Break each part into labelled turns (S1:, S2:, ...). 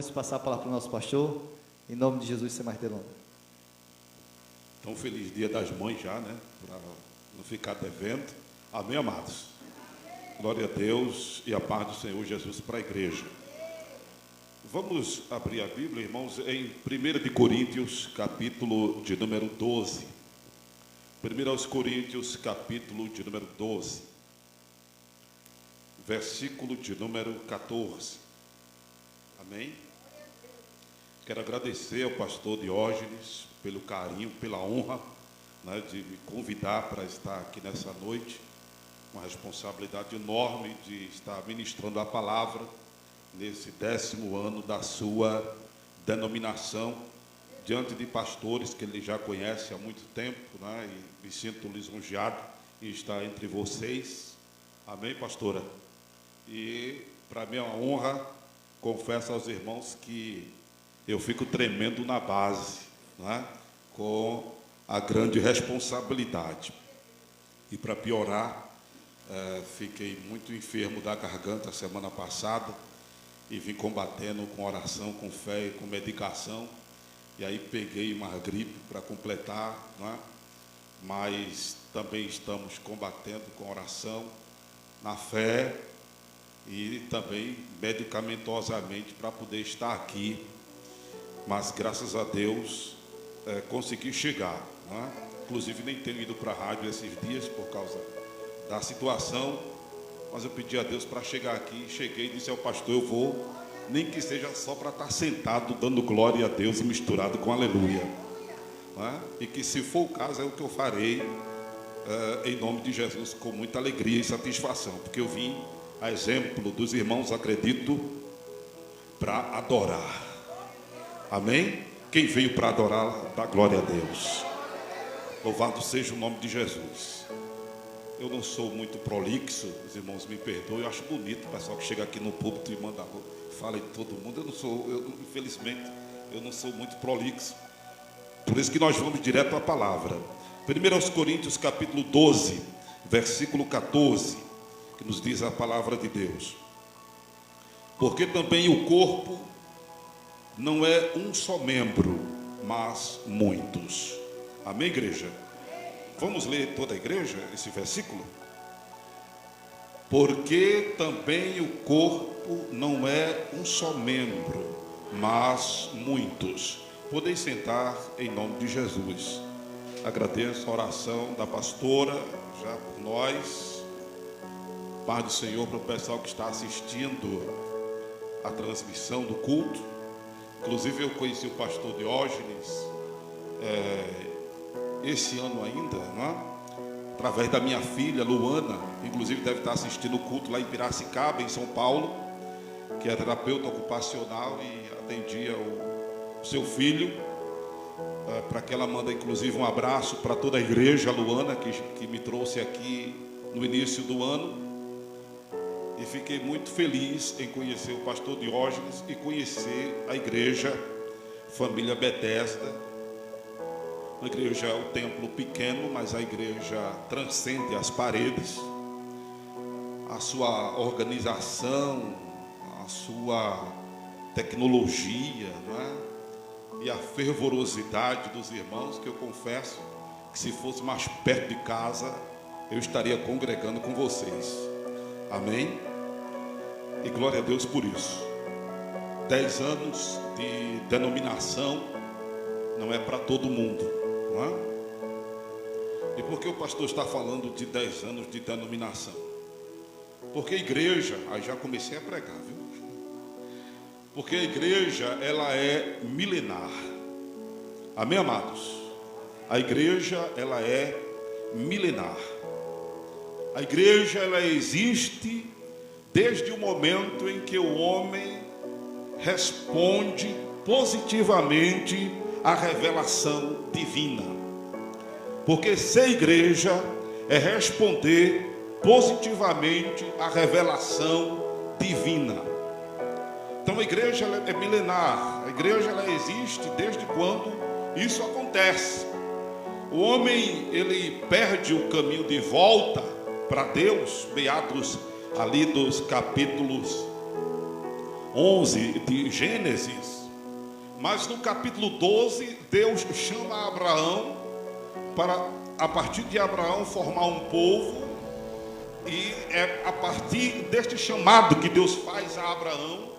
S1: podemos passar a palavra para o nosso pastor, em nome de Jesus, sem mais delongas.
S2: Então, feliz Dia das Mães já, né? Para não ficar devendo. Amém, amados? Glória a Deus e a paz do Senhor Jesus para a igreja. Vamos abrir a Bíblia, irmãos, em 1 de Coríntios, capítulo de número 12. 1 aos Coríntios, capítulo de número 12, versículo de número 14. Amém? Quero agradecer ao pastor Diógenes pelo carinho, pela honra, né, de me convidar para estar aqui nessa noite. Uma responsabilidade enorme de estar ministrando a palavra nesse 10º ano da sua denominação, diante de pastores que ele já conhece há muito tempo, né, e me sinto lisonjeado em estar entre vocês. Amém, pastora? E para mim é uma honra, confesso aos irmãos que eu fico tremendo na base, né, com a grande responsabilidade. E para piorar, fiquei muito enfermo da garganta semana passada e vim combatendo com oração, com fé e com medicação. E aí peguei uma gripe para completar, né? Mas também estamos combatendo com oração, na fé e também medicamentosamente para poder estar aqui. Mas graças a Deus consegui chegar, né? Inclusive nem tenho ido para a rádio esses dias por causa da situação, mas eu pedi a Deus para chegar aqui. Cheguei e disse ao pastor: eu vou, nem que seja só para estar sentado dando glória a Deus e misturado com aleluia, né? E que, se for o caso, é o que eu farei, em nome de Jesus, com muita alegria e satisfação, porque eu vim a exemplo dos irmãos, acredito, para adorar. Amém? Quem veio para adorar, dá glória a Deus. Louvado seja o nome de Jesus. Eu não sou muito prolixo, os irmãos me perdoem. Eu acho bonito o pessoal que chega aqui no púlpito e manda, fala em todo mundo. Infelizmente, eu não sou muito prolixo. Por isso que nós vamos direto à palavra. 1 aos Coríntios, capítulo 12, versículo 14, que nos diz a palavra de Deus. Porque também o corpo não é um só membro, mas muitos. Amém, igreja? Vamos ler toda a igreja esse versículo? Porque também o corpo não é um só membro, mas muitos. Podeis sentar em nome de Jesus. Agradeço a oração da pastora, já por nós. Paz do Senhor para o pessoal que está assistindo a transmissão do culto. Inclusive eu conheci o pastor Diógenes esse ano ainda, né? Através da minha filha Luana, inclusive deve estar assistindo o culto lá em Piracicaba, em São Paulo, que é terapeuta ocupacional e atendia o seu filho, para que ela manda inclusive um abraço para toda a igreja, a Luana, que me trouxe aqui no início do ano. E fiquei muito feliz em conhecer o pastor Diógenes e conhecer a igreja Família Betesda. A igreja é um templo pequeno, mas a igreja transcende as paredes. A sua organização, a sua tecnologia, não é? E a fervorosidade dos irmãos, que eu confesso que, se fosse mais perto de casa, eu estaria congregando com vocês. Amém? E glória a Deus por isso. 10 anos de denominação não é para todo mundo, não é? E por que o pastor está falando de 10 anos de denominação? Porque a igreja, aí já comecei a pregar, viu? Porque a igreja, ela é milenar. Amém, amados? A igreja, ela é milenar. A igreja, ela existe desde o momento em que o homem responde positivamente à revelação divina. Porque ser igreja é responder positivamente à revelação divina. Então a igreja, ela é milenar. A igreja, ela existe desde quando isso acontece. O homem, ele perde o caminho de volta para Deus, meados ali dos capítulos 11 de Gênesis, mas no capítulo 12, Deus chama Abraão para, a partir de Abraão, formar um povo, e é a partir deste chamado que Deus faz a Abraão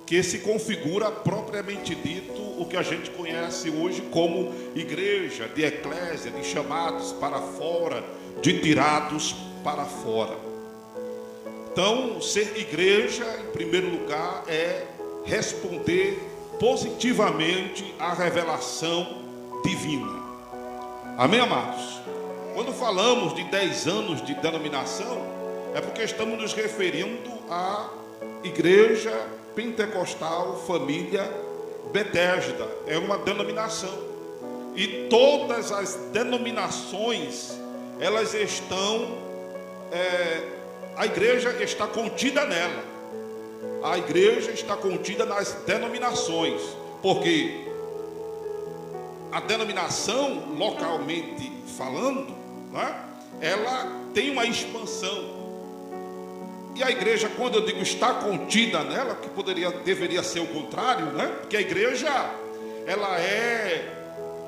S2: que se configura propriamente dito o que a gente conhece hoje como igreja, de eclésia, de chamados para fora, de tirados para fora. Então, ser igreja, em primeiro lugar, é responder positivamente à revelação divina. Amém, amados? Quando falamos de 10 anos de denominação, é porque estamos nos referindo à Igreja Pentecostal Família Betesda. É uma denominação. E todas as denominações, elas estão... a igreja está contida nela. A igreja está contida nas denominações. Porque a denominação, localmente falando, né, ela tem uma expansão. E a igreja, quando eu digo está contida nela, que deveria ser o contrário, né? Porque a igreja, ela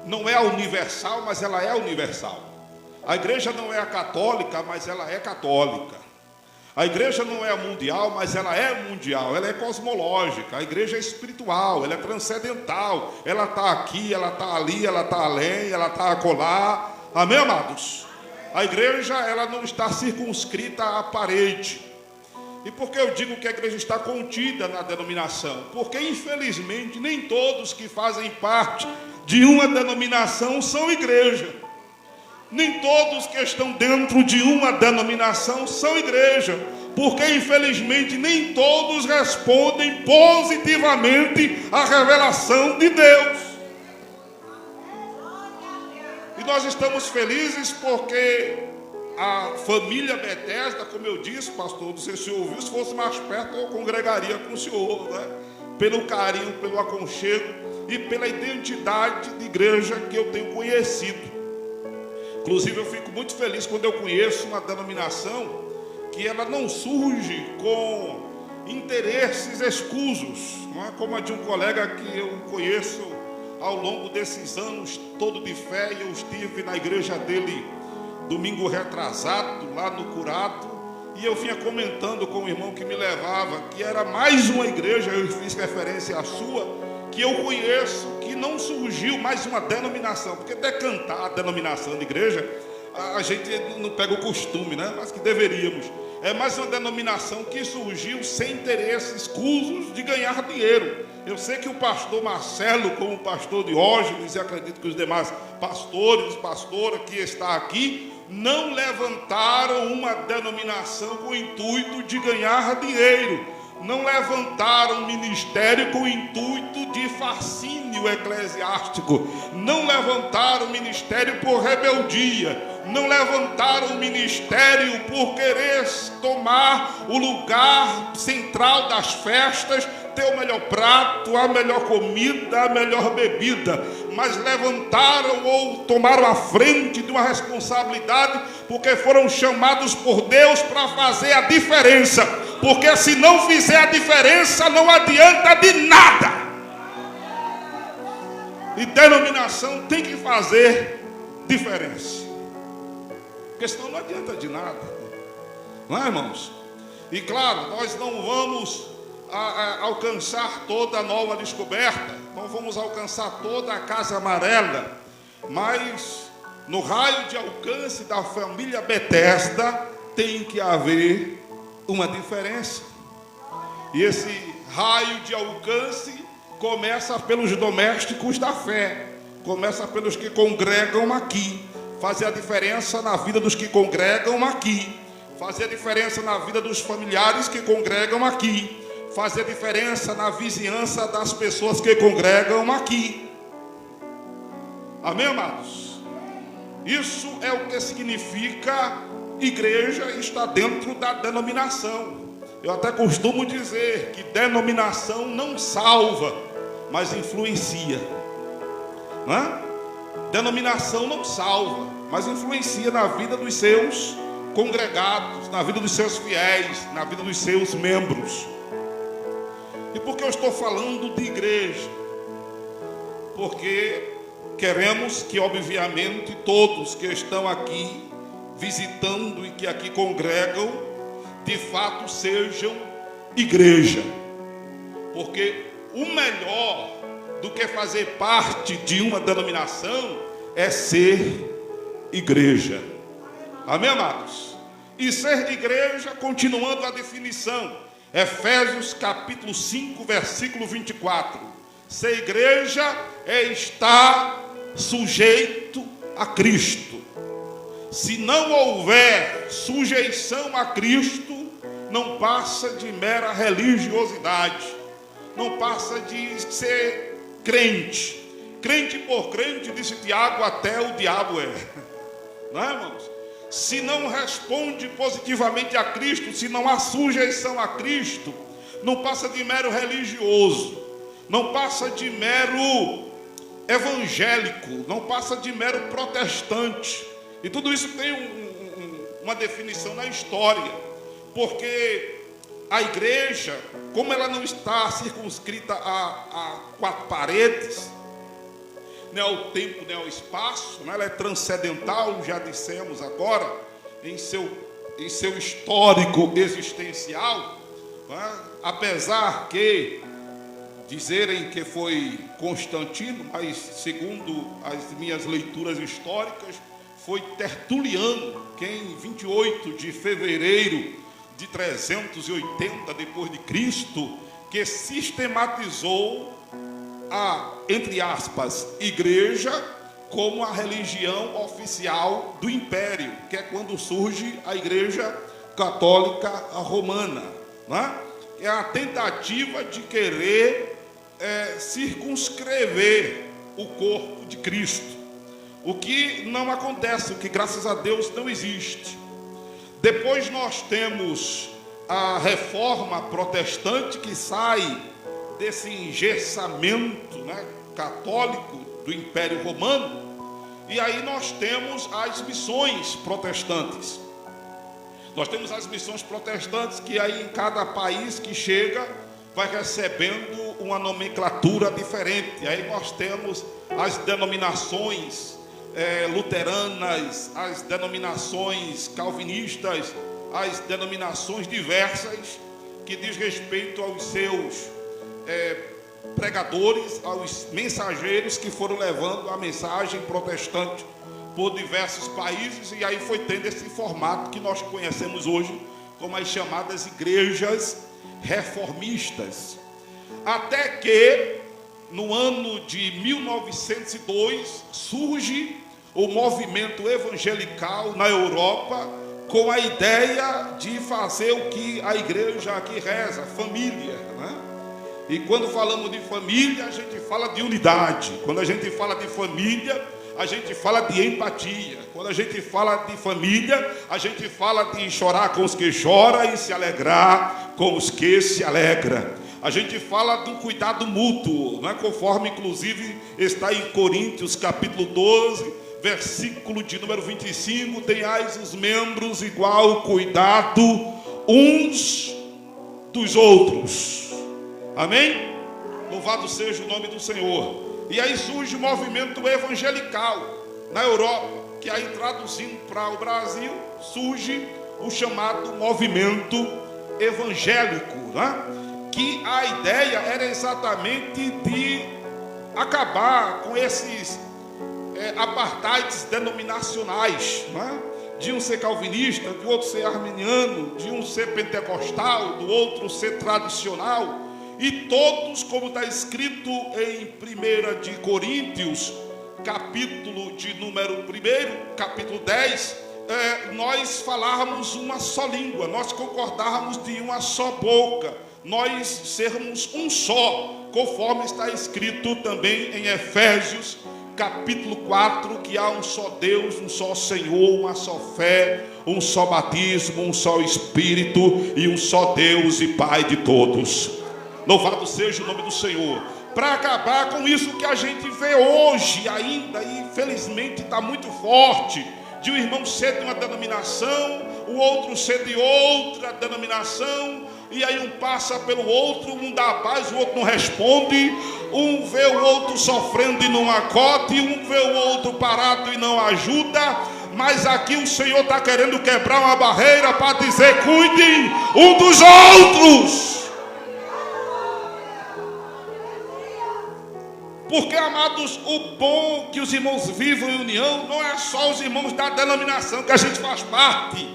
S2: não é a universal, mas ela é universal. A igreja não é a católica, mas ela é católica. A igreja não é a mundial, mas ela é mundial. Ela é cosmológica. A igreja é espiritual, ela é transcendental. Ela está aqui, ela está ali, ela está além, ela está acolá. Amém, amados? A igreja, ela não está circunscrita à parede. E por que eu digo que a igreja está contida na denominação? Porque, infelizmente, nem todos que fazem parte de uma denominação são igreja. Nem todos que estão dentro de uma denominação são igreja. Porque, infelizmente, nem todos respondem positivamente à revelação de Deus. E nós estamos felizes porque a família Betesda, como eu disse, pastor, não sei se o senhor ouviu, se fosse mais perto eu congregaria com o senhor, né? Pelo carinho, pelo aconchego e pela identidade de igreja que eu tenho conhecido. Inclusive eu fico muito feliz quando eu conheço uma denominação que ela não surge com interesses escusos, não é como a de um colega que eu conheço ao longo desses anos todo de fé, e eu estive na igreja dele domingo retrasado, lá no Curado, e eu vinha comentando com o irmão que me levava, que era mais uma igreja, eu fiz referência à sua, que eu conheço, que não surgiu mais uma denominação, porque decantar a denominação de igreja, a gente não pega o costume, né? Mas que deveríamos. É mais uma denominação que surgiu sem interesses escusos de ganhar dinheiro. Eu sei que o pastor Marcelo, como pastor Diógenes, e acredito que os demais pastores, pastora que está aqui, não levantaram uma denominação com o intuito de ganhar dinheiro. Não levantaram um ministério com o intuito de fascínio eclesiástico. Não levantaram ministério por rebeldia. Não levantaram o ministério por querer tomar o lugar central das festas, ter o melhor prato, a melhor comida, a melhor bebida, mas levantaram ou tomaram a frente de uma responsabilidade, porque foram chamados por Deus para fazer a diferença, porque se não fizer a diferença, não adianta de nada. E denominação tem que fazer diferença, porque senão não adianta de nada, não é, irmãos? E claro, nós não vamos alcançar toda a nova descoberta, não vamos alcançar toda a Casa Amarela, mas no raio de alcance da família Betesda tem que haver uma diferença. E esse raio de alcance começa pelos domésticos da fé, começa pelos que congregam aqui, fazer a diferença na vida dos que congregam aqui, fazer a diferença na vida dos familiares que congregam aqui, fazer diferença na vizinhança das pessoas que congregam aqui. Amém, amados? Isso é o que significa igreja está dentro da denominação. Eu até costumo dizer que denominação não salva, mas influencia. Não é? Denominação não salva, mas influencia na vida dos seus congregados, na vida dos seus fiéis, na vida dos seus membros. E por que eu estou falando de igreja? Porque queremos que, obviamente, todos que estão aqui visitando e que aqui congregam, de fato sejam igreja. Porque o melhor do que fazer parte de uma denominação é ser igreja. Amém, amados? E ser igreja, continuando a definição, Efésios capítulo 5, versículo 24. Ser igreja é estar sujeito a Cristo. Se não houver sujeição a Cristo, não passa de mera religiosidade, não passa de ser crente. Crente por crente, disse Tiago, até o diabo é. Não é, irmãos? Se não responde positivamente a Cristo, se não há sujeição a Cristo, não passa de mero religioso, não passa de mero evangélico, não passa de mero protestante. E tudo isso tem uma definição na história, porque a igreja, como ela não está circunscrita a quatro paredes, nem ao tempo, nem ao espaço, né? Ela é transcendental, já dissemos agora, em seu histórico existencial, né? Apesar que dizerem que foi Constantino, mas segundo as minhas leituras históricas, foi Tertuliano, quem em 28 de fevereiro de 380 depois de Cristo, que sistematizou a, entre aspas, igreja como a religião oficial do império, que é quando surge a igreja católica romana, né? É a tentativa de querer circunscrever o corpo de Cristo, o que não acontece, o que graças a Deus não existe. Depois nós temos a reforma protestante, que sai desse engessamento, né, católico do Império Romano, e aí nós temos as missões protestantes. Nós temos as missões protestantes, que aí em cada país que chega vai recebendo uma nomenclatura diferente. E aí nós temos as denominações luteranas, as denominações calvinistas, as denominações diversas, que diz respeito aos seus pregadores, aos mensageiros que foram levando a mensagem protestante por diversos países, e aí foi tendo esse formato que nós conhecemos hoje como as chamadas igrejas reformistas. Até que no ano de 1902 surge o movimento evangelical na Europa, com a ideia de fazer o que a igreja aqui reza, família, né? E quando falamos de família, a gente fala de unidade. Quando a gente fala de família, a gente fala de empatia. Quando a gente fala de família, a gente fala de chorar com os que choram e se alegrar com os que se alegram. A gente fala de um cuidado mútuo, né? Conforme inclusive está em Coríntios capítulo 12, versículo de número 25, tenhais os membros igual cuidado uns dos outros. Amém? Louvado seja o nome do Senhor. E aí surge o movimento evangelical na Europa, que aí traduzindo para o Brasil, surge o chamado movimento evangélico, né? Que a ideia era exatamente de acabar com esses apartheids denominacionais, né? De um ser calvinista, de outro ser arminiano, de um ser pentecostal, do outro ser tradicional, e todos, como está escrito em 1 de Coríntios, capítulo de número 1, capítulo 10, nós falávamos uma só língua, nós concordávamos de uma só boca, nós sermos um só, conforme está escrito também em Efésios, capítulo 4, que há um só Deus, um só Senhor, uma só fé, um só batismo, um só Espírito e um só Deus e Pai de todos. Louvado seja o nome do Senhor. Para acabar com isso que a gente vê hoje ainda, e infelizmente está muito forte, de um irmão ser de uma denominação, o outro ser de outra denominação, E aí um passa pelo outro, um dá a paz, o outro não responde. Um vê o outro sofrendo e não acode, um vê o outro parado e não ajuda. Mas aqui o Senhor está querendo quebrar uma barreira para dizer: cuidem um dos outros. Porque, amados, o bom que os irmãos vivam em união não é só os irmãos da denominação que a gente faz parte.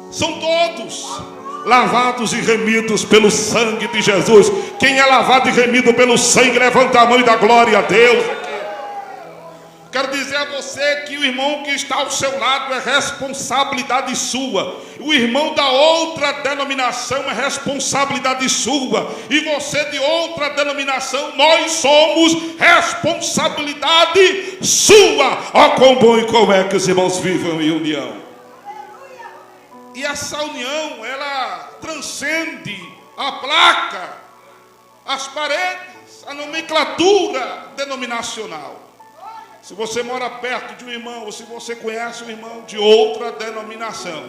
S2: São todos lavados e remidos pelo sangue de Jesus. Quem é lavado e remido pelo sangue, levanta a mão e dá glória a Deus. Quero dizer a você que o irmão que está ao seu lado é responsabilidade sua. O irmão da outra denominação é responsabilidade sua. E você de outra denominação, nós somos responsabilidade sua. Ó, quão bom e como é que os irmãos vivam em união. E essa união, ela transcende a placa, as paredes, a nomenclatura denominacional. Se você mora perto de um irmão, ou se você conhece um irmão de outra denominação,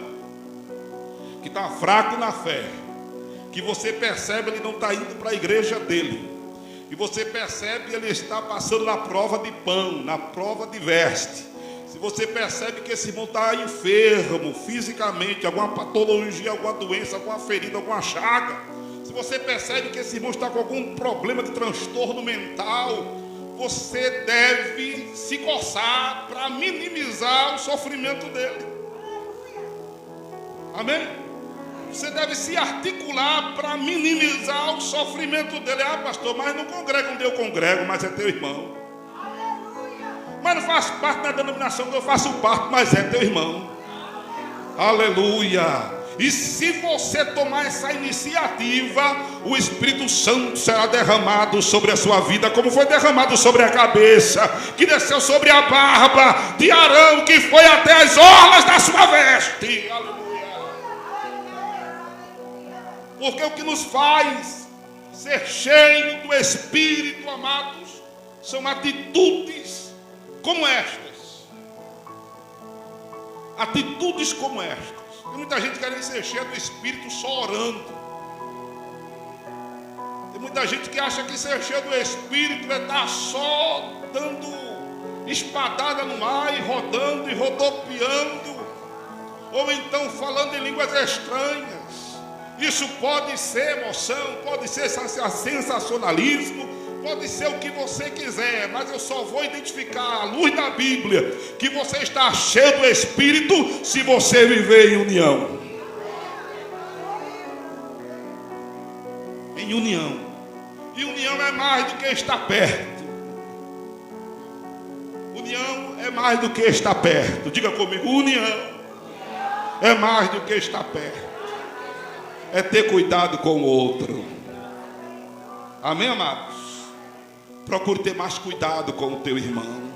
S2: que está fraco na fé, que você percebe ele não está indo para a igreja dele, e você percebe ele está passando na prova de pão, na prova de veste, se você percebe que esse irmão está enfermo fisicamente, alguma patologia, alguma doença, alguma ferida, alguma chaga, se você percebe que esse irmão está com algum problema de transtorno mental, você deve se coçar para minimizar o sofrimento dele. Amém? Você deve se articular para minimizar o sofrimento dele. Ah, pastor, mas não congrega onde eu congrego, mas é teu irmão. Mas não faço parte da denominação que eu faço parte, mas é teu irmão. Aleluia! E se você tomar essa iniciativa, o Espírito Santo será derramado sobre a sua vida, como foi derramado sobre a cabeça, que desceu sobre a barba de Arão, que foi até as orlas da sua veste. Aleluia! Porque o que nos faz ser cheio do Espírito, amados, são atitudes como estas. Atitudes como estas. Tem muita gente querendo ser cheia do Espírito só orando. Tem muita gente que acha que ser cheia do Espírito é estar só dando espadada no ar e rodando e rodopiando, ou então falando em línguas estranhas. Isso pode ser emoção, pode ser sensacionalismo, pode ser o que você quiser, mas eu só vou identificar à luz da Bíblia que você está cheio do Espírito se você viver em união. Em união. E união é mais do que estar perto. União é mais do que estar perto. Diga comigo, união é mais do que estar perto. É ter cuidado com o outro. Amém, amados? Procure ter mais cuidado com o teu irmão.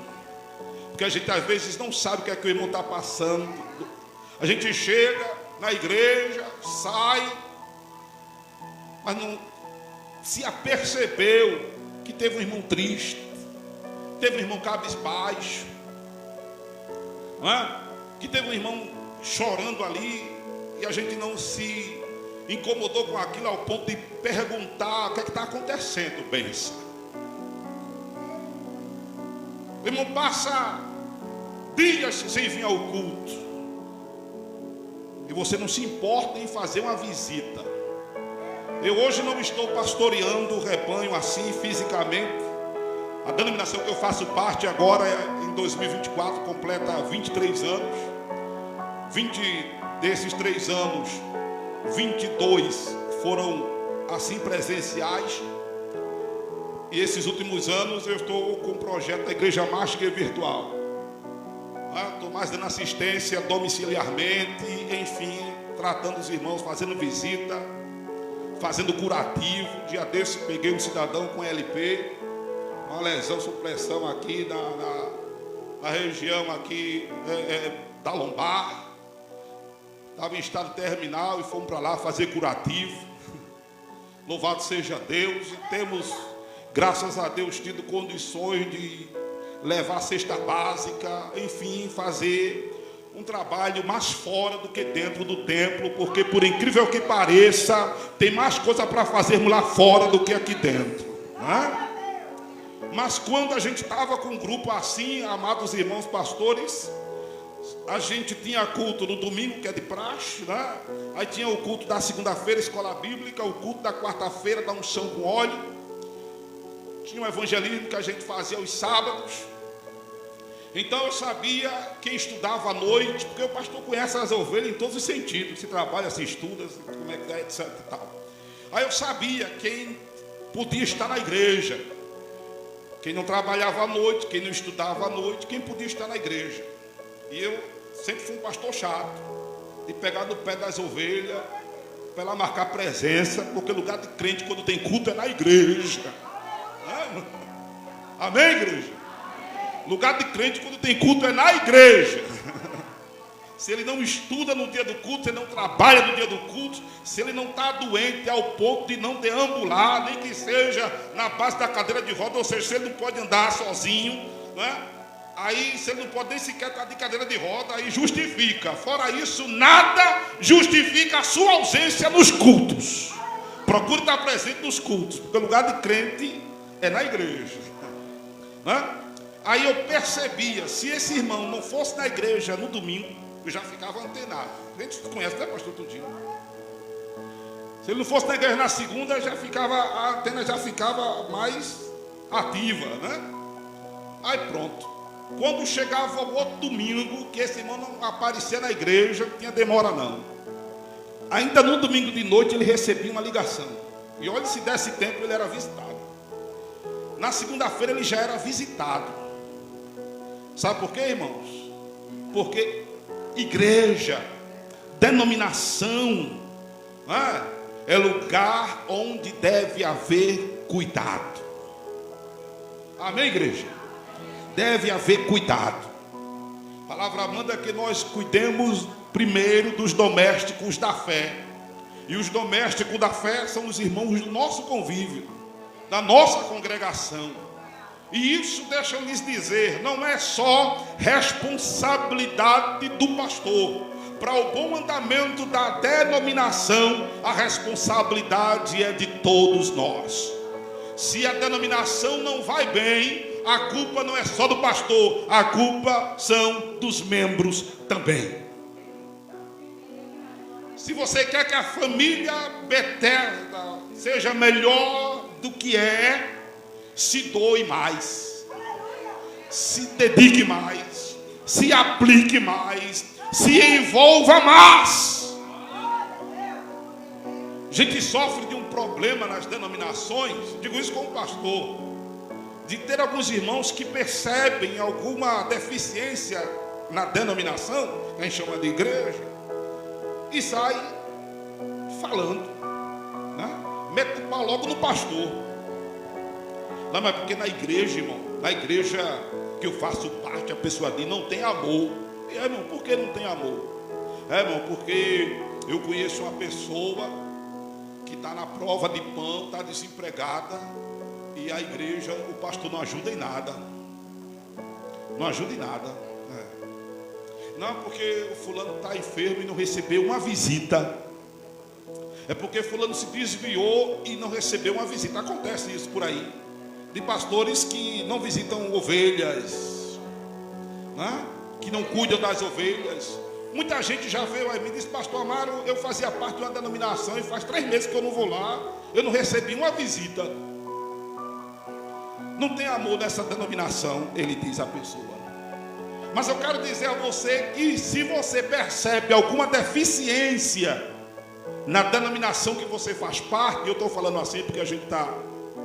S2: Porque a gente às vezes não sabe o que é que o irmão está passando. A gente chega na igreja, sai, mas não se apercebeu que teve um irmão triste, teve um irmão cabisbaixo, não é? Que teve um irmão chorando ali, e a gente não se incomodou com aquilo ao ponto de perguntar o que é que está acontecendo, benção. O irmão passa dias sem vir ao culto, e você não se importa em fazer uma visita. Eu hoje não estou pastoreando o rebanho assim fisicamente. A denominação que eu faço parte agora, em 2024, completa 23 anos. 20 desses 3 anos, 22 foram assim presenciais. E esses últimos anos eu estou com o projeto da Igreja Mágica Virtual. Estou mais dando assistência domiciliarmente, enfim, tratando os irmãos, fazendo visita, fazendo curativo. Dia desse peguei um cidadão com LP, uma lesão, supressão aqui na região aqui da lombar. Estava em estado terminal e fomos para lá fazer curativo. Louvado seja Deus. E temos, graças a Deus, tido condições de levar a cesta básica, enfim, fazer um trabalho mais fora do que dentro do templo, porque por incrível que pareça, tem mais coisa para fazermos lá fora do que aqui dentro, né? Mas quando a gente estava com um grupo assim, amados irmãos pastores, a gente tinha culto no domingo, que é de praxe, né? Aí tinha o culto da segunda-feira, escola bíblica, o culto da quarta-feira, da unção com óleo. Tinha um evangelismo que a gente fazia aos sábados. Então eu sabia quem estudava à noite, porque o pastor conhece as ovelhas em todos os sentidos, se trabalha, se estuda, como é que é, etc e tal. Aí eu sabia quem podia estar na igreja, quem não trabalhava à noite, quem não estudava à noite, quem podia estar na igreja. E eu sempre fui um pastor chato, de pegar no pé das ovelhas, para ela marcar presença, porque lugar de crente quando tem culto é na igreja. Amém, igreja? Lugar de crente quando tem culto é na igreja. Se ele não estuda no dia do culto, ele não trabalha no dia do culto, se ele não está doente ao ponto de não deambular, nem que seja na base da cadeira de roda, ou seja, se ele não pode andar sozinho, né? Aí se ele não pode nem sequer estar de cadeira de roda, aí justifica. Fora isso, nada justifica a sua ausência nos cultos. Procure estar presente nos cultos, porque o lugar de crente é na igreja, né? Aí eu percebia, se esse irmão não fosse na igreja no domingo, eu já ficava antenado. A gente conhece, né, pastor Tudinho? Se ele não fosse na igreja na segunda, a antena já ficava mais ativa, né? Aí pronto. Quando chegava o outro domingo, que esse irmão não aparecia na igreja, não tinha demora não. Ainda no domingo de noite ele recebia uma ligação. E olha, se desse tempo ele era visitado. Na segunda-feira ele já era visitado. Sabe por quê, irmãos? Porque igreja, denominação, é lugar onde deve haver cuidado. Amém, igreja? Deve haver cuidado. A palavra manda que nós cuidemos primeiro dos domésticos da fé. E os domésticos da fé são os irmãos do nosso convívio, da nossa congregação. E isso, deixa eu lhes dizer, não é só responsabilidade do pastor. Para o bom andamento da denominação, a responsabilidade é de todos nós. Se a denominação não vai bem, a culpa não é só do pastor, a culpa são dos membros também. Se você quer que a família Bethesda seja melhor do que é, se doe mais, se dedique mais, se aplique mais, se envolva mais. A gente sofre de um problema nas denominações, digo isso como pastor, de ter alguns irmãos que percebem alguma deficiência na denominação, que a gente chama de igreja, e sai falando, né? Mete o pau logo no pastor. Não, mas porque na igreja, irmão, na igreja que eu faço parte, a pessoa ali não tem amor. E, irmão, por que não tem amor? Irmão, porque eu conheço uma pessoa que está na prova de pão, está desempregada, e a igreja, o pastor não ajuda em nada. Não ajuda em nada. Não, porque o fulano está enfermo e não recebeu uma visita. É porque fulano se desviou e não recebeu uma visita. Acontece isso por aí, de pastores que não visitam ovelhas, né? Que não cuidam das ovelhas. Muita gente já veio aí, me disse: pastor Amaro, eu fazia parte de uma denominação e faz 3 meses que eu não vou lá, eu não recebi uma visita. Não tem amor nessa denominação, ele diz a pessoa. Mas eu quero dizer a você que se você percebe alguma deficiência na denominação que você faz parte, eu estou falando assim porque a gente está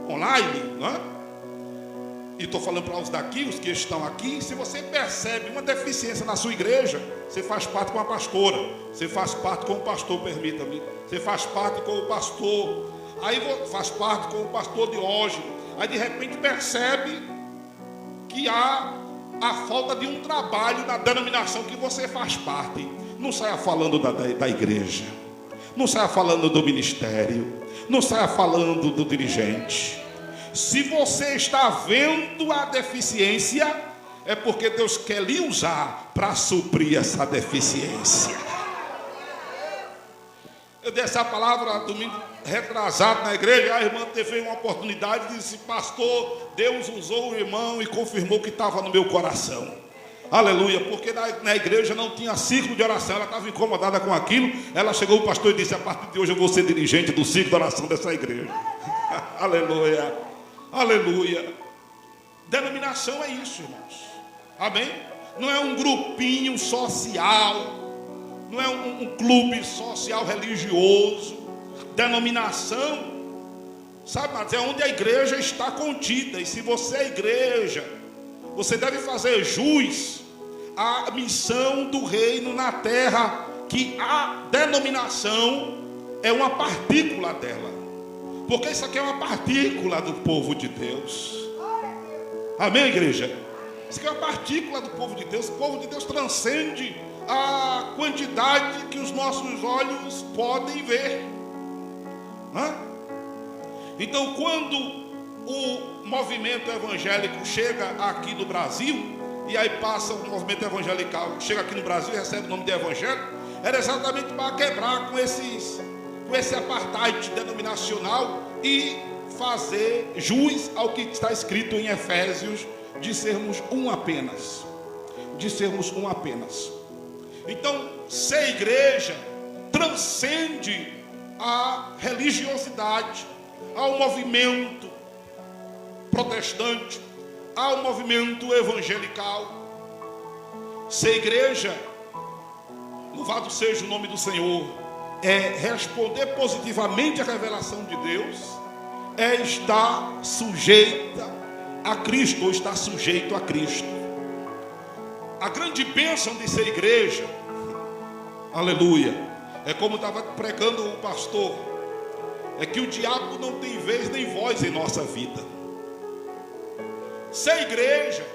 S2: online, né? E estou falando para os daqui, os que estão aqui. Se você percebe uma deficiência na sua igreja, você faz parte com a pastora, você faz parte com o pastor, permita-me, você faz parte com o pastor, aí faz parte com o pastor Diógenes. Aí de repente percebe que há a falta de um trabalho na denominação que você faz parte. Não saia falando da igreja, não saia falando do ministério, não saia falando do dirigente. Se você está vendo a deficiência, é porque Deus quer lhe usar para suprir essa deficiência. Eu dei essa palavra domingo retrasado na igreja. A irmã teve uma oportunidade e disse: pastor, Deus usou o irmão e confirmou que estava no meu coração. Aleluia, porque na igreja não tinha ciclo de oração. Ela estava incomodada com aquilo. Ela chegou ao pastor e disse: a partir de hoje eu vou ser dirigente do ciclo de oração dessa igreja. Aleluia, aleluia. Denominação é isso, irmãos. Amém? Não é um grupinho social, não é um clube social religioso. Denominação, sabe, mas é onde a igreja está contida. E se você é igreja, você deve fazer jus à missão do reino na terra, que a denominação é uma partícula dela. Porque isso aqui é uma partícula do povo de Deus. Amém, igreja? Isso aqui é uma partícula do povo de Deus. O povo de Deus transcende a quantidade que os nossos olhos podem ver. Então, quando o movimento evangélico chega aqui no Brasil, e aí passa o movimento evangelical, chega aqui no Brasil e recebe o nome de evangelho, era exatamente para quebrar com esse apartheid denominacional e fazer jus ao que está escrito em Efésios, de sermos um apenas. De sermos um apenas. Então, ser igreja transcende a religiosidade, ao movimento protestante, ao movimento evangelical. Ser igreja, louvado seja o nome do Senhor, é responder positivamente à revelação de Deus, é estar sujeita a Cristo, ou estar sujeito a Cristo. A grande bênção de ser igreja, aleluia, é como estava pregando o pastor, é que o diabo não tem vez nem voz em nossa vida. Ser igreja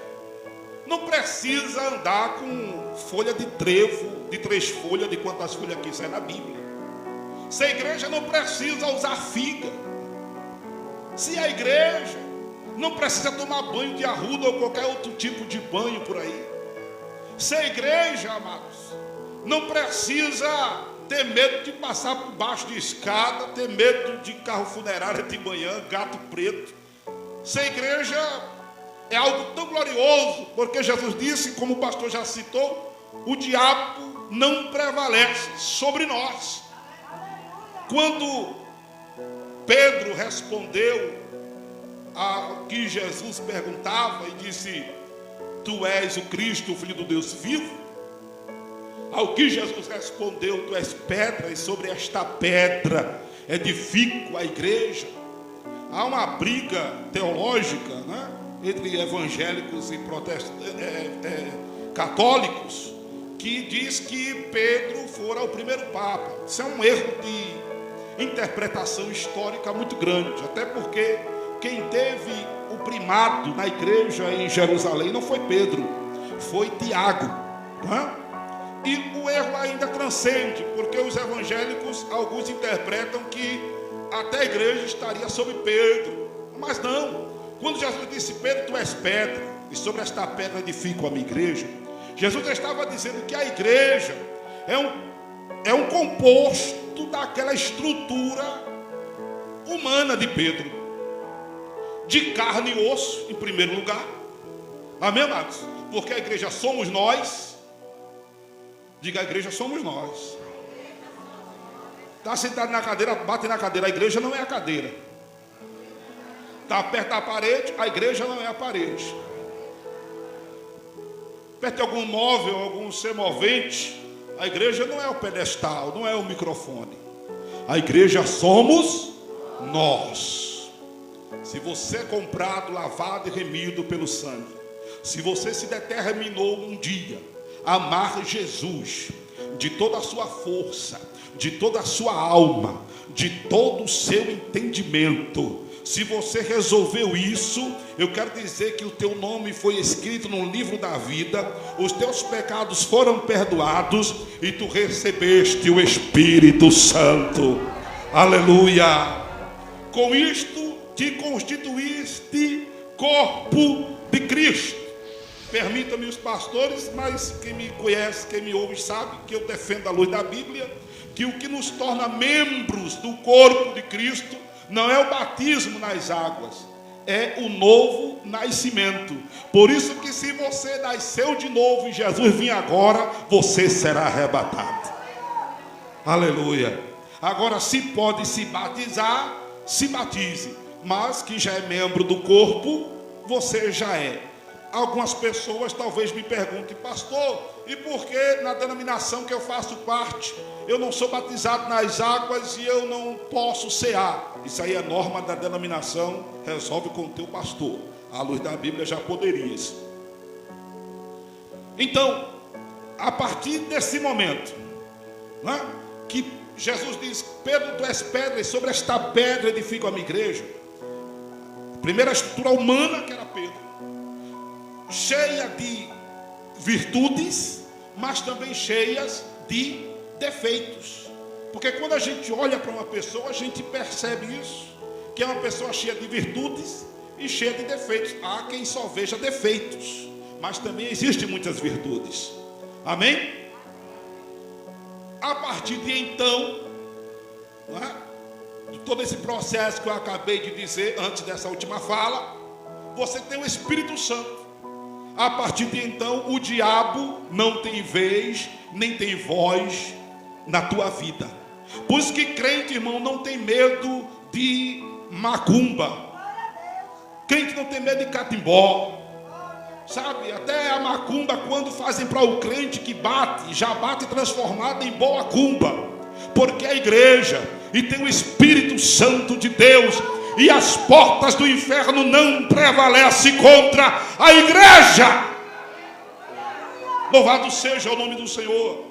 S2: não precisa andar com folha de trevo, de 3 folhas, de quantas folhas quiser na Bíblia. Ser igreja não precisa usar figa. Se a igreja não precisa tomar banho de arruda ou qualquer outro tipo de banho por aí. Ser igreja, amados, não precisa ter medo de passar por baixo de escada, ter medo de carro funerário de manhã, gato preto. Ser igreja é algo tão glorioso, porque Jesus disse, como o pastor já citou, o diabo não prevalece sobre nós. Quando Pedro respondeu ao que Jesus perguntava e disse: tu és o Cristo, o Filho do Deus vivo, ao que Jesus respondeu: tu és pedra, e sobre esta pedra edifico a igreja. Há uma briga teológica, né, entre evangélicos e católicos, que diz que Pedro fora o primeiro papa. Isso é um erro de interpretação histórica muito grande, até porque quem teve o primado na igreja em Jerusalém não foi Pedro, foi Tiago, né? E o erro ainda transcende, porque os evangélicos, alguns interpretam que até a igreja estaria sobre Pedro, mas não. Quando Jesus disse: Pedro, tu és pedra, e sobre esta pedra edifico a minha igreja, Jesus estava dizendo que a igreja é um composto daquela estrutura humana de Pedro, de carne e osso, em primeiro lugar. Amém, amados? Porque a igreja somos nós. Diga: a igreja somos nós. Está sentado na cadeira, bate na cadeira. A igreja não é a cadeira. Está perto da parede, a igreja não é a parede. Perto de algum móvel, algum ser movente, a igreja não é o pedestal, não é o microfone. A igreja somos nós. Se você é comprado, lavado e remido pelo sangue, se você se determinou um dia a amar Jesus de toda a sua força, de toda a sua alma, de todo o seu entendimento, se você resolveu isso, eu quero dizer que o teu nome foi escrito no livro da vida, os teus pecados foram perdoados e tu recebeste o Espírito Santo. Aleluia! Com isto te constituíste corpo de Cristo. Permita-me os pastores, mas quem me conhece, quem me ouve, sabe que eu defendo a luz da Bíblia, que o que nos torna membros do corpo de Cristo não é o batismo nas águas, é o novo nascimento. Por isso que se você nasceu de novo e Jesus vir agora, você será arrebatado. Aleluia. Agora, se pode se batizar, se batize, mas que já é membro do corpo, você já é. Algumas pessoas talvez me perguntem: pastor, e por que na denominação que eu faço parte, eu não sou batizado nas águas e eu não posso cear? Isso aí é norma da denominação, resolve com o teu pastor. À luz da Bíblia já poderias. Então, a partir desse momento, né, que Jesus diz: Pedro, tu és pedra, e sobre esta pedra edifico a minha igreja. Primeira estrutura humana, que era Pedro, cheia de virtudes, mas também cheias de defeitos. Porque quando a gente olha para uma pessoa, a gente percebe isso, que é uma pessoa cheia de virtudes e cheia de defeitos. Há quem só veja defeitos, mas também existem muitas virtudes. Amém? A partir de então, né, de todo esse processo que eu acabei de dizer antes dessa última fala, você tem o Espírito Santo. A partir de então, o diabo não tem vez, nem tem voz na tua vida. Por isso que crente, irmão, não tem medo de macumba. Crente não tem medo de catimbó. Sabe, até a macumba, quando fazem para o crente que bate, já bate transformada em boa cumba. Porque é a igreja e tem o Espírito Santo de Deus, e as portas do inferno não prevalecem contra a igreja. Louvado seja o nome do Senhor.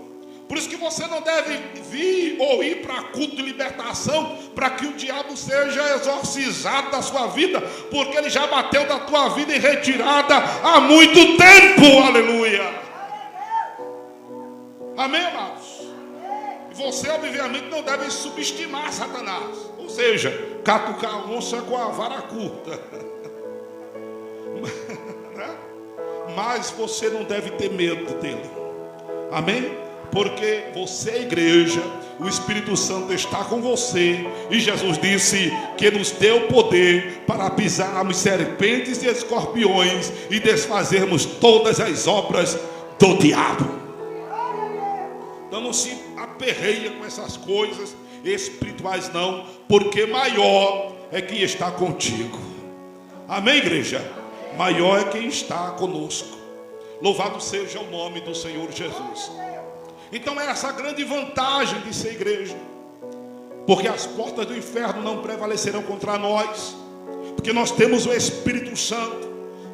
S2: Por isso que você não deve vir ou ir para culto de libertação para que o diabo seja exorcizado da sua vida, porque ele já bateu da tua vida em retirada há muito tempo. Aleluia. Amém, amados? Você, obviamente, não deve subestimar Satanás, ou seja, catucar a onça com a vara curta. Mas você não deve ter medo dele. Amém? Porque você é igreja, o Espírito Santo está com você, e Jesus disse que nos deu poder para pisarmos serpentes e escorpiões e desfazermos todas as obras do diabo. Então não se aperreia com essas coisas espirituais não, porque maior é quem está contigo. Amém, igreja? Maior é quem está conosco. Louvado seja o nome do Senhor Jesus. Então é essa grande vantagem de ser igreja, porque as portas do inferno não prevalecerão contra nós, porque nós temos o Espírito Santo,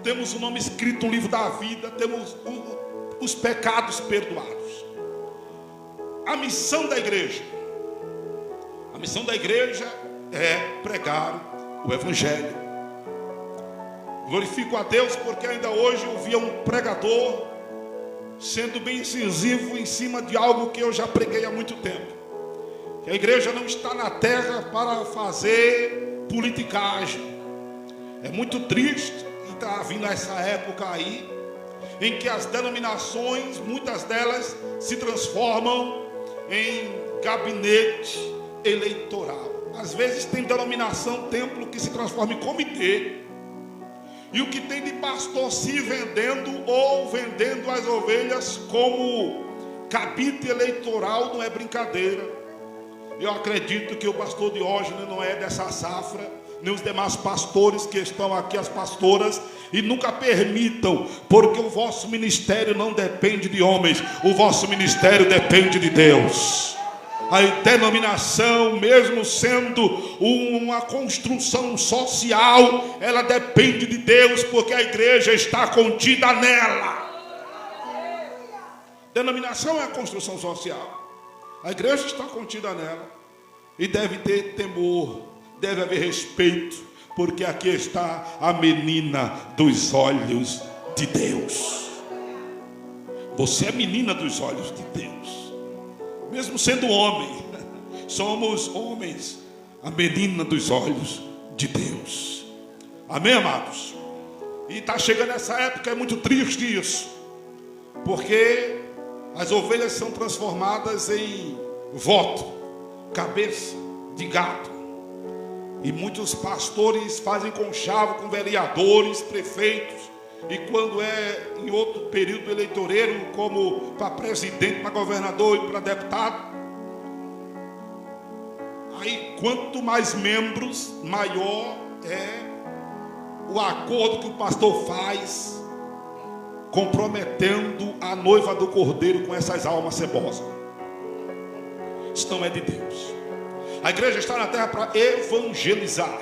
S2: temos o nome escrito no livro da vida, temos os pecados perdoados. A missão da igreja é pregar o Evangelho. Glorifico a Deus porque ainda hoje eu via um pregador sendo bem incisivo em cima de algo que eu já preguei há muito tempo. Que a igreja não está na terra para fazer politicagem. É muito triste estar vindo essa época aí, em que as denominações, muitas delas, se transformam em gabinete eleitoral. Às vezes tem denominação, templo, que se transforma em comitê. E o que tem de pastor se vendendo ou vendendo as ovelhas como cabide eleitoral não é brincadeira. Eu acredito que o pastor Diógenes não é dessa safra, nem os demais pastores que estão aqui, as pastoras, e nunca permitam, porque o vosso ministério não depende de homens, o vosso ministério depende de Deus. A denominação, mesmo sendo uma construção social, ela depende de Deus, porque a igreja está contida nela. Denominação é a construção social, a igreja está contida nela, e deve ter temor, deve haver respeito, porque aqui está a menina dos olhos de Deus. Você é menina dos olhos de Deus. Mesmo sendo homem, somos homens, a menina dos olhos de Deus. Amém, amados? E está chegando essa época, é muito triste isso, porque as ovelhas são transformadas em voto, cabeça de gato. E muitos pastores fazem conchavo com vereadores, prefeitos. E quando é em outro período eleitoreiro, como para presidente, para governador e para deputado, aí quanto mais membros, maior é o acordo que o pastor faz, comprometendo a noiva do cordeiro com essas almas cebosas. Isso não é de Deus. A igreja está na terra para evangelizar.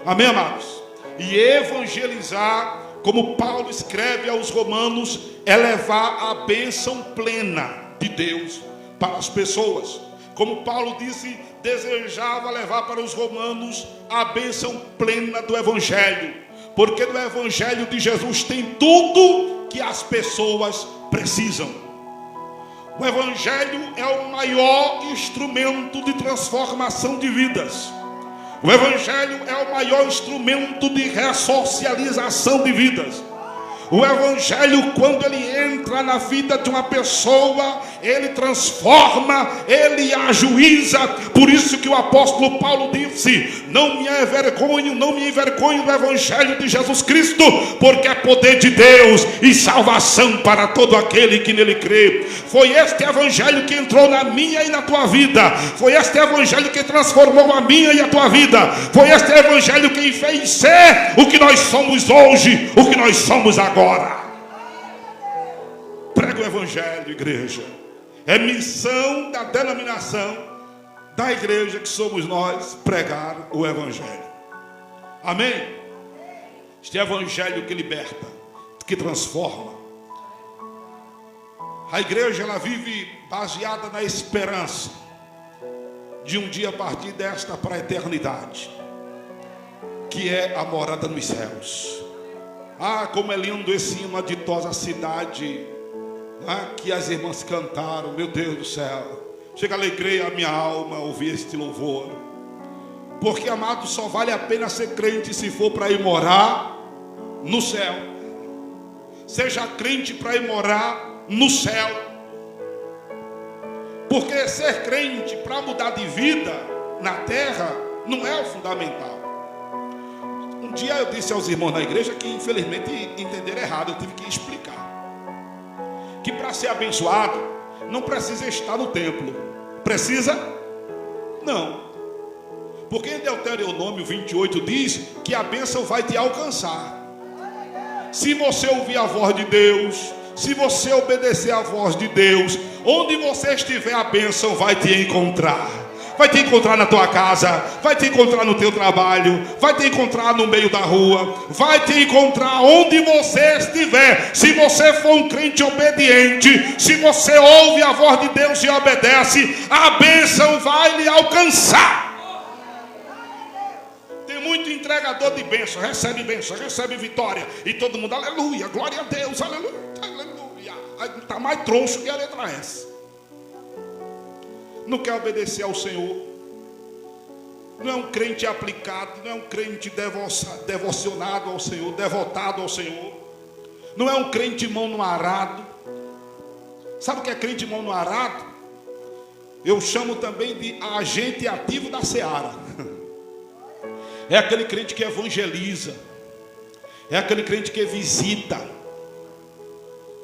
S2: Amém, amados? E evangelizar, como Paulo escreve aos Romanos, é levar a bênção plena de Deus para as pessoas. Como Paulo disse, desejava levar para os romanos a bênção plena do Evangelho. Porque no Evangelho de Jesus tem tudo que as pessoas precisam. O Evangelho é o maior instrumento de transformação de vidas. O Evangelho é o maior instrumento de ressocialização de vidas. O Evangelho, quando ele entra na vida de uma pessoa, ele transforma, ele ajuiza. Por isso que o apóstolo Paulo disse: não me envergonho do Evangelho de Jesus Cristo, porque é poder de Deus e salvação para todo aquele que nele crê. Foi este Evangelho que entrou na minha e na tua vida. Foi este Evangelho que transformou a minha e a tua vida. Foi este Evangelho que fez ser o que nós somos hoje, o que nós somos agora. Prega o Evangelho, igreja. É missão da denominação da igreja que somos nós, pregar o Evangelho. Amém? Este Evangelho que liberta, que transforma. A igreja, ela vive baseada na esperança de um dia partir desta para a eternidade, que é a morada nos céus. Ah, como é lindo esse hino, a ditosa cidade, que as irmãs cantaram. Meu Deus do céu, chega, alegrei a minha alma ouvir este louvor. Porque, amado, só vale a pena ser crente se for para ir morar no céu. Seja crente para ir morar no céu. Porque ser crente para mudar de vida na terra não é o fundamental. Um dia eu disse aos irmãos da igreja que infelizmente entenderam errado. Eu tive que explicar que para ser abençoado não precisa estar no templo. Precisa? Não. Porque em Deuteronômio 28 diz que a bênção vai te alcançar. Se você ouvir a voz de Deus, se você obedecer a voz de Deus, onde você estiver, a bênção vai te encontrar. Vai te encontrar na tua casa, vai te encontrar no teu trabalho, vai te encontrar no meio da rua, vai te encontrar onde você estiver. Se você for um crente obediente, se você ouve a voz de Deus e obedece, a bênção vai lhe alcançar. Tem muito entregador de bênção, recebe vitória, e todo mundo, aleluia, glória a Deus, aleluia, aleluia. Está mais troncho que a letra S. Não quer obedecer ao Senhor. Não é um crente aplicado, não é um crente devocionado ao Senhor, devotado ao Senhor. Não é um crente mão no arado. Sabe o que é crente mão no arado? Eu chamo também de agente ativo da seara. É aquele crente que evangeliza. É aquele crente que visita.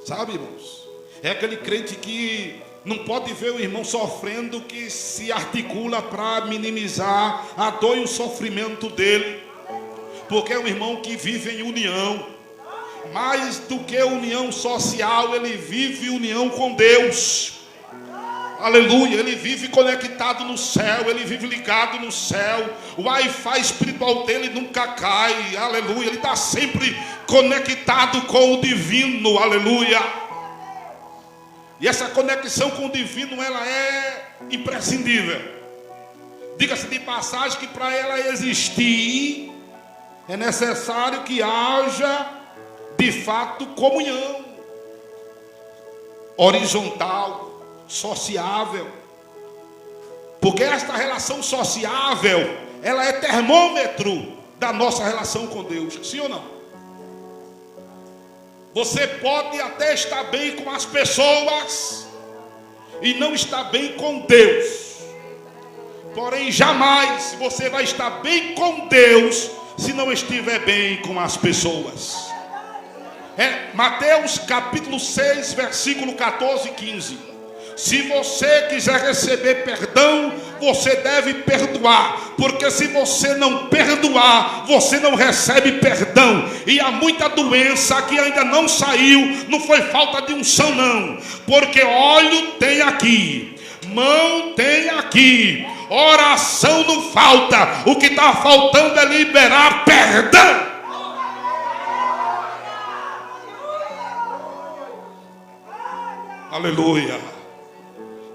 S2: Sabe, irmãos? É aquele crente que não pode ver o irmão sofrendo, que se articula para minimizar a dor e o sofrimento dele. Porque é um irmão que vive em união. Mais do que união social, ele vive união com Deus. Aleluia, ele vive conectado no céu, ele vive ligado no céu. O Wi-Fi espiritual dele nunca cai. Aleluia, ele está sempre conectado com o divino. Aleluia. E essa conexão com o divino, ela é imprescindível. Diga-se de passagem que para ela existir, é necessário que haja, de fato, comunhão. Horizontal, sociável. Porque esta relação sociável, ela é termômetro da nossa relação com Deus. Sim ou não? Você pode até estar bem com as pessoas e não estar bem com Deus. Porém, jamais você vai estar bem com Deus se não estiver bem com as pessoas. Mateus capítulo 6, versículo 14 e 15. Se você quiser receber perdão, você deve perdoar, porque se você não perdoar, você não recebe perdão. E há muita doença que ainda não saiu, não foi falta de unção não, porque olho tem aqui, mão tem aqui, oração não falta, o que está faltando é liberar perdão. Aleluia.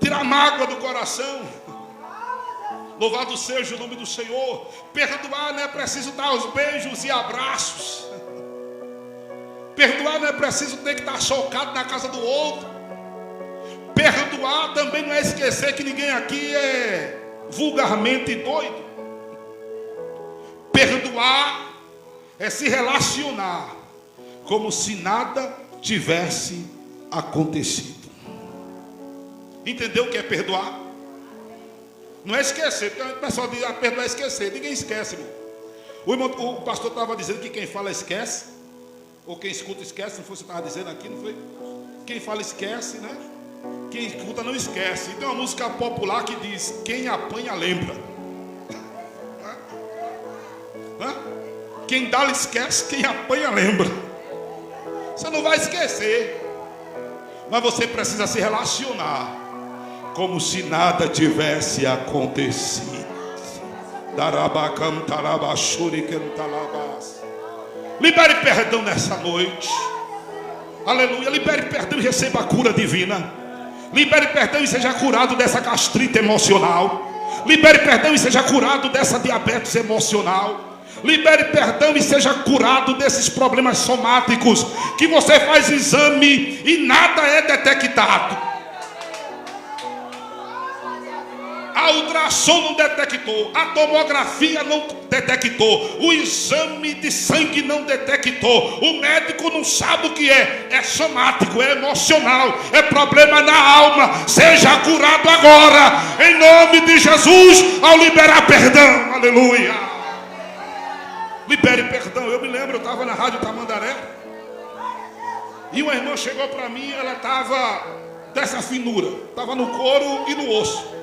S2: Tira a mágoa do coração. Louvado seja o nome do Senhor. Perdoar não é preciso dar os beijos e abraços. Perdoar não é preciso ter que estar chocado na casa do outro. Perdoar também não é esquecer que ninguém aqui é vulgarmente doido. Perdoar é se relacionar como se nada tivesse acontecido. Entendeu o que é perdoar? Não é esquecer, porque o pessoal diz, perdoar é esquecer. Ninguém esquece, irmão. O pastor estava dizendo que quem fala esquece, ou quem escuta esquece, não foi você estava dizendo aqui, não foi? Quem fala esquece, né? Quem escuta não esquece. E tem uma música popular que diz, quem apanha lembra. Quem dá esquece, quem apanha lembra. Você não vai esquecer, mas você precisa se relacionar como se nada tivesse acontecido. Libere perdão nessa noite. Aleluia. Libere perdão e receba a cura divina. Libere perdão e seja curado dessa gastrite emocional. Libere perdão e seja curado dessa diabetes emocional. Libere perdão e seja curado desses problemas somáticos que você faz exame e nada é detectado. A ultrassom não detectou, a tomografia não detectou, o exame de sangue não detectou, o médico não sabe o que é somático, é emocional, é problema na alma. Seja curado agora, em nome de Jesus, ao liberar perdão. Aleluia. Libere perdão. Eu me lembro, eu estava na Rádio Tamandaré e uma irmã chegou para mim, ela estava dessa finura, estava no couro e no osso.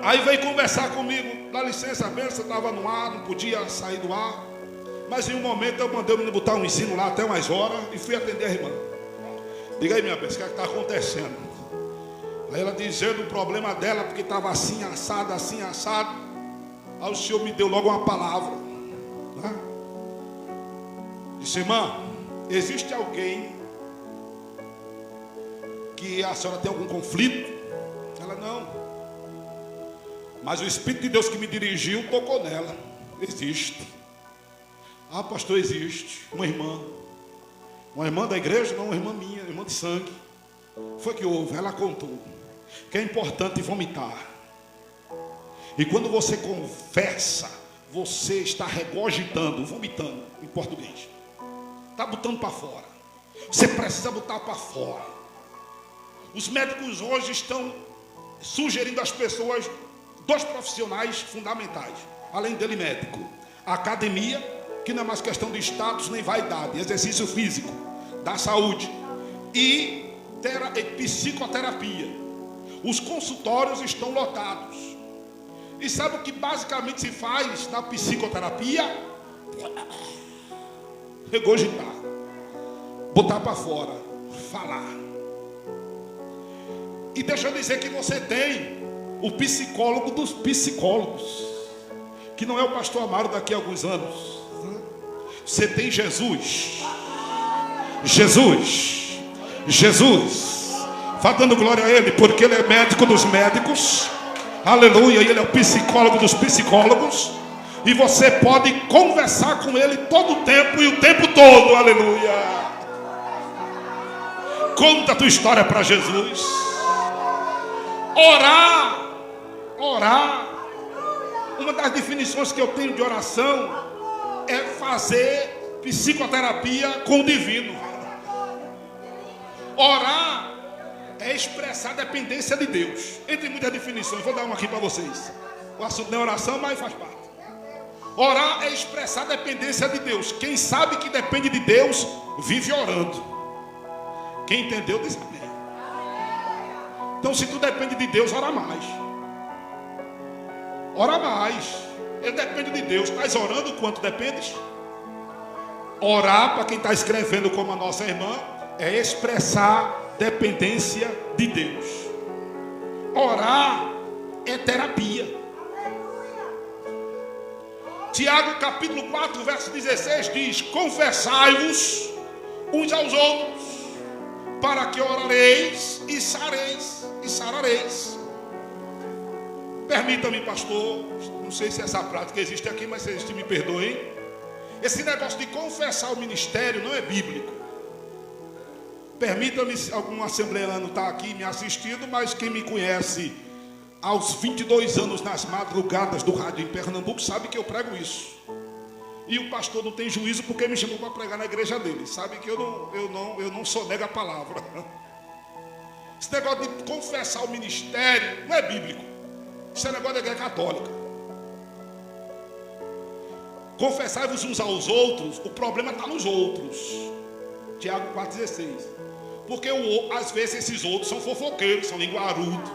S2: Aí veio conversar comigo, dá licença, benção, estava no ar, não podia sair do ar. Mas em um momento eu mandei o menino botar um ensino lá até umas horas e fui atender a irmã. Diga aí, minha benção, o que está acontecendo? Aí ela dizendo o problema dela, porque estava assim, assado, assim, assado. Aí o Senhor me deu logo uma palavra, né? Disse, irmã, existe alguém que a senhora tem algum conflito? Ela, não. Mas o Espírito de Deus que me dirigiu tocou nela. Existe. Ah, pastor, existe. Uma irmã da igreja, não, uma irmã minha, irmã de sangue. Foi que houve, ela contou que é importante vomitar. E quando você confessa, você está regurgitando, vomitando em português. Está botando para fora. Você precisa botar para fora. Os médicos hoje estão sugerindo às pessoas dois profissionais fundamentais, além dele médico: a academia, que não é mais questão de status nem vaidade, exercício físico, da saúde, e psicoterapia. Os consultórios estão lotados. E sabe o que basicamente se faz na psicoterapia? Regurgitar, botar para fora, falar. E deixa eu dizer que você tem o psicólogo dos psicólogos, que não é o pastor Amaro daqui a alguns anos. Você tem Jesus. Vá dando glória a Ele, porque Ele é médico dos médicos. Aleluia. E Ele é o psicólogo dos psicólogos. E você pode conversar com Ele todo o tempo e o tempo todo. Aleluia. Conta a tua história para Jesus. Orar. Uma das definições que eu tenho de oração é fazer psicoterapia com o divino. Orar é expressar a dependência de Deus. Entre muitas definições, vou dar uma aqui para vocês. O assunto não é oração, mas faz parte. Orar é expressar a dependência de Deus. Quem sabe que depende de Deus, vive orando. Quem entendeu, diz amém. Então, se tu depende de Deus, ora mais. Ora mais. Ele depende de Deus. Estás orando quanto dependes? Orar, para quem está escrevendo como a nossa irmã, é expressar dependência de Deus. Orar é terapia. Tiago capítulo 4, verso 16 diz: confessai-vos uns aos outros, para que orareis e sarareis. Permita-me, pastor, não sei se essa prática existe aqui, mas se existe, me perdoem. Esse negócio de confessar o ministério não é bíblico. Permita-me, algum assembleano está aqui me assistindo, mas quem me conhece aos 22 anos nas madrugadas do rádio em Pernambuco sabe que eu prego isso. E o pastor não tem juízo porque me chamou para pregar na igreja dele. Sabe que eu não sonego a palavra. Esse negócio de confessar o ministério não é bíblico. Isso é negócio da igreja católica. Confessai-vos uns aos outros, o problema está nos outros. Tiago 4,16. Porque às vezes esses outros são fofoqueiros, são linguarudos.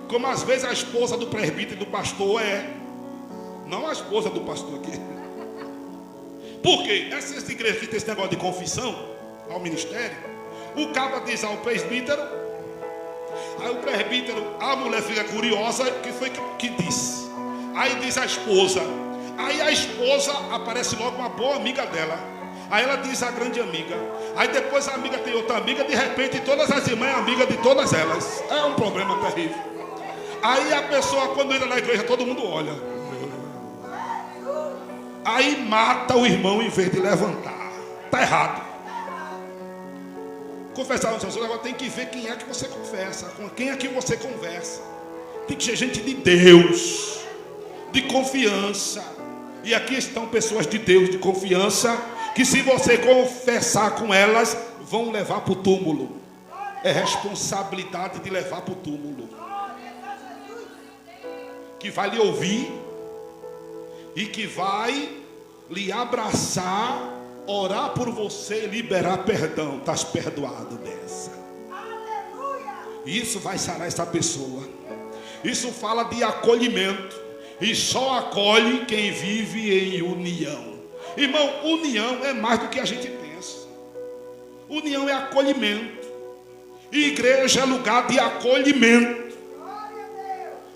S2: Como às vezes a esposa do presbítero e do pastor é. Não a esposa do pastor aqui. Por quê? Essas igrejas que tem esse negócio de confissão ao ministério, o cabo diz ao presbítero, aí o presbítero, a mulher fica curiosa, que foi que disse. Aí diz a esposa. Aí a esposa aparece logo uma boa amiga dela. Aí ela diz a grande amiga. Aí depois a amiga tem outra amiga. De repente todas as irmãs são amigas de todas elas. É um problema terrível. Aí a pessoa, quando entra na igreja, todo mundo olha. Aí mata o irmão em vez de levantar. Está errado. Confessar uns aos outros. Agora tem que ver quem é que você confessa, com quem é que você conversa. Tem que ser gente de Deus, de confiança. E aqui estão pessoas de Deus, de confiança, que se você confessar com elas, vão levar para o túmulo. É responsabilidade de levar para o túmulo. Que vai lhe ouvir e que vai lhe abraçar, orar por você e liberar perdão. Estás perdoado dessa. Isso vai sarar essa pessoa. Isso fala de acolhimento. E só acolhe quem vive em união. Irmão, união é mais do que a gente pensa. União é acolhimento. E igreja é lugar de acolhimento.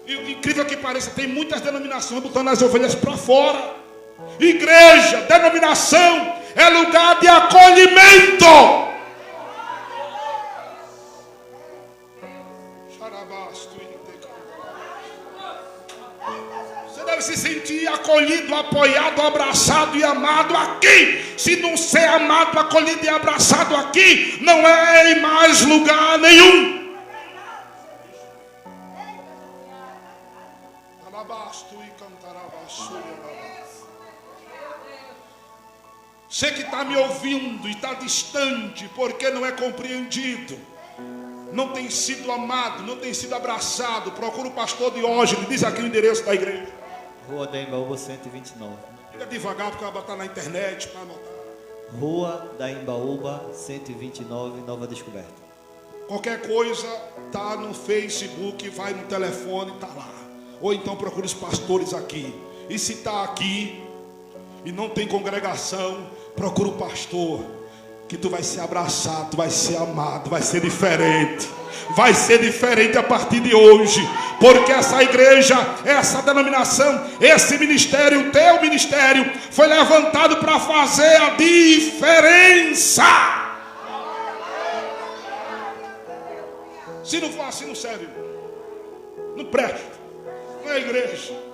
S2: E incrível que pareça, tem muitas denominações botando as ovelhas para fora. Igreja, denominação, é lugar de acolhimento. Você deve se sentir acolhido, apoiado, abraçado e amado aqui. Se não ser amado, acolhido e abraçado aqui, não é em mais lugar nenhum. Você que está me ouvindo e está distante porque não é compreendido, não tem sido amado, não tem sido abraçado, procura o pastor Diógenes, diz aqui o endereço da igreja.
S1: Rua da Embaúba 129.
S2: Fica devagar porque vai botar na internet para anotar.
S1: Rua da Embaúba 129, Nova Descoberta.
S2: Qualquer coisa, tá no Facebook, vai no telefone, tá lá. Ou então procura os pastores aqui. E se está aqui e não tem congregação, procura o pastor, que tu vai ser abraçado, tu vai ser amado, vai ser diferente. Vai ser diferente a partir de hoje, porque essa igreja, essa denominação, esse ministério, o teu ministério, foi levantado para fazer a diferença. Se não for assim, não serve, não presta, não é igreja.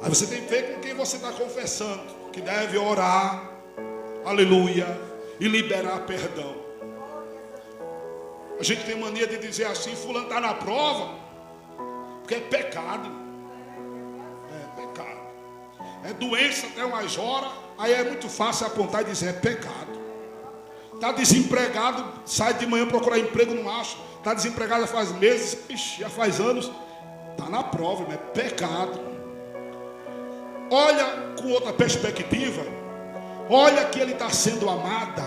S2: Aí você tem que ver com quem você está confessando, que deve orar, aleluia, e liberar perdão. A gente tem mania de dizer assim, fulano está na prova, porque é pecado. É pecado.
S3: é doença até umas horas, aí é muito fácil apontar e dizer, é pecado. Está desempregado, sai de manhã procurar emprego, não acha. Está desempregado faz meses, já faz anos. Está na prova, é pecado. Olha com outra perspectiva. Olha que ele está sendo amada.